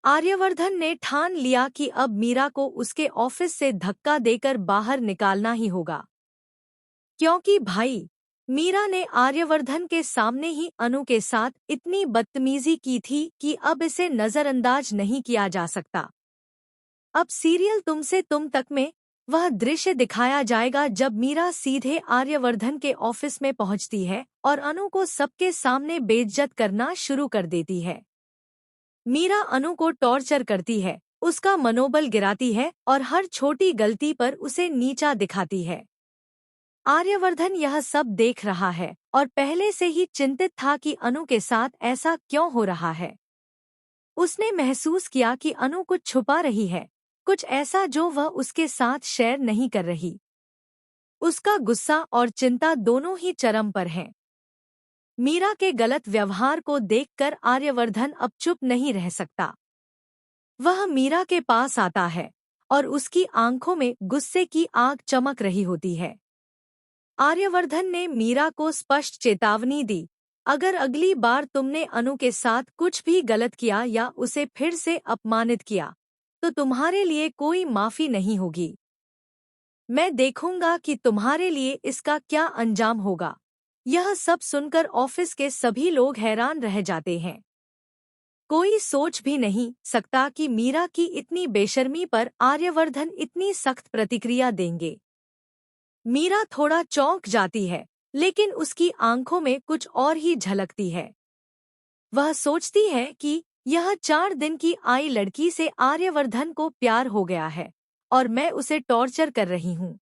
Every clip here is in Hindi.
आर्यवर्धन ने ठान लिया कि अब मीरा को उसके ऑफिस से धक्का देकर बाहर निकालना ही होगा, क्योंकि भाई मीरा ने आर्यवर्धन के सामने ही अनु के साथ इतनी बदतमीजी की थी कि अब इसे नजरअंदाज नहीं किया जा सकता। अब सीरियल तुमसे तुम तक में वह दृश्य दिखाया जाएगा जब मीरा सीधे आर्यवर्धन के ऑफिस में पहुंचती है और अनु को सबके सामने बेइज्जत करना शुरू कर देती है। मीरा अनु को टॉर्चर करती है, उसका मनोबल गिराती है और हर छोटी गलती पर उसे नीचा दिखाती है। आर्यवर्धन यह सब देख रहा है और पहले से ही चिंतित था कि अनु के साथ ऐसा क्यों हो रहा है। उसने महसूस किया कि अनु कुछ छुपा रही है, कुछ ऐसा जो वह उसके साथ शेयर नहीं कर रही। उसका गुस्सा और चिंता दोनों ही चरम पर हैं। मीरा के गलत व्यवहार को देखकर आर्यवर्धन अब चुप नहीं रह सकता। वह मीरा के पास आता है और उसकी आंखों में गुस्से की आग चमक रही होती है। आर्यवर्धन ने मीरा को स्पष्ट चेतावनी दी, अगर अगली बार तुमने अनु के साथ कुछ भी गलत किया या उसे फिर से अपमानित किया तो तुम्हारे लिए कोई माफी नहीं होगी। मैं देखूंगा कि तुम्हारे लिए इसका क्या अंजाम होगा। यह सब सुनकर ऑफिस के सभी लोग हैरान रह जाते हैं। कोई सोच भी नहीं सकता कि मीरा की इतनी बेशर्मी पर आर्यवर्धन इतनी सख्त प्रतिक्रिया देंगे। मीरा थोड़ा चौंक जाती है, लेकिन उसकी आंखों में कुछ और ही झलकती है। वह सोचती है कि यह 4 दिन की आई लड़की से आर्यवर्धन को प्यार हो गया है और मैं उसे टॉर्चर कर रही हूँ।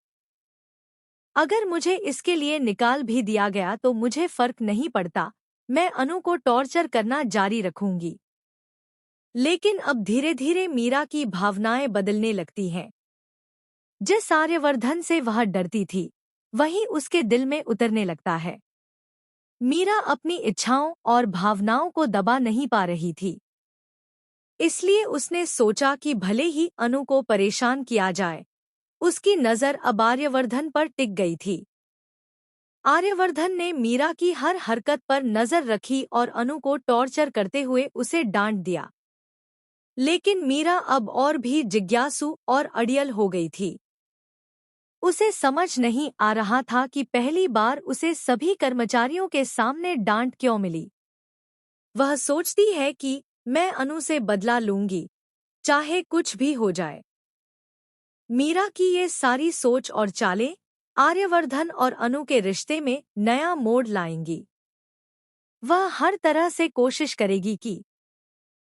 अगर मुझे इसके लिए निकाल भी दिया गया तो मुझे फर्क नहीं पड़ता, मैं अनु को टॉर्चर करना जारी रखूंगी। लेकिन अब धीरे धीरे मीरा की भावनाएं बदलने लगती हैं। जिस आर्यवर्धन से वह डरती थी, वही उसके दिल में उतरने लगता है। मीरा अपनी इच्छाओं और भावनाओं को दबा नहीं पा रही थी। इसलिए उसने सोचा कि भले ही अनु को परेशान किया जाए। उसकी नज़र अब आर्यवर्धन पर टिक गई थी। आर्यवर्धन ने मीरा की हर हरकत पर नज़र रखी और अनु को टॉर्चर करते हुए उसे डांट दिया। लेकिन मीरा अब और भी जिज्ञासु और अड़ियल हो गई थी। उसे समझ नहीं आ रहा था कि पहली बार उसे सभी कर्मचारियों के सामने डांट क्यों मिली। वह सोचती है कि मैं अनु से बदला लूंगी, चाहे कुछ भी हो जाए। मीरा की ये सारी सोच और चालें आर्यवर्धन और अनु के रिश्ते में नया मोड़ लाएंगी। वह हर तरह से कोशिश करेगी कि